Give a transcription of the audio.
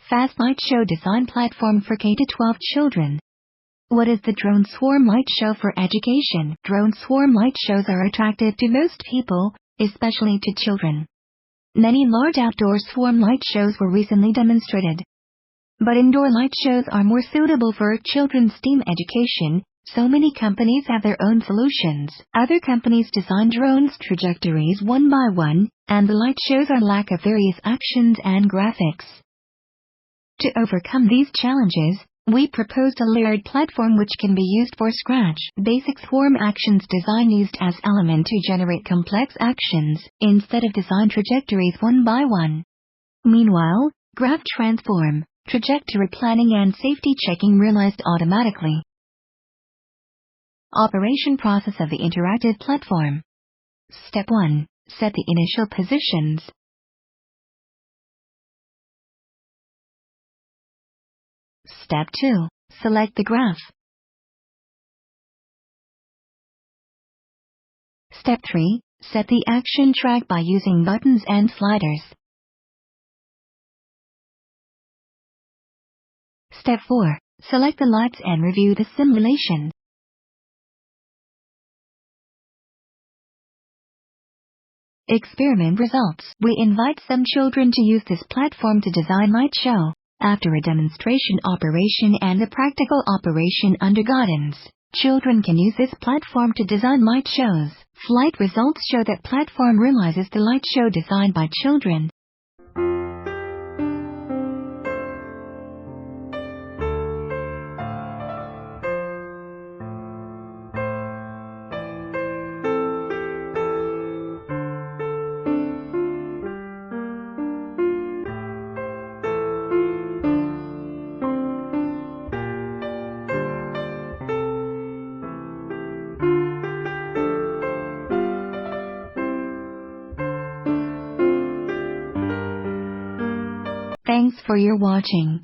fast light show design platform for K-12 children. What is the Drone Swarm Light Show for education? Drone Swarm light shows are attractive to most people, especially to children. Many large outdoor swarm light shows were recently demonstrated. But indoor light shows are more suitable for children's STEAM education, so many companies have their own solutions. Other companies design drones trajectories one by one, and the light shows are lack of various actions and graphics. To overcome these challenges, we proposed a layered platform which can be used for scratch. Basic swarm actions design used as element to generate complex actions, instead of design trajectories one by one. Meanwhile, graph transform, trajectory planning and safety checking realized automatically. Operation process of the interactive platform. Step 1. Set the initial positions. Step 2. Select the graph. Step 3. Set the action track by using buttons and sliders. Step 4. Select the lights and review the simulation. Experiment results. We invite some children to use this platform to design light show. After a demonstration operation and a practical operation under guidance, children can use this platform to design light shows. Flight results show that platform realizes the light show designed by children. Thanks for your watching.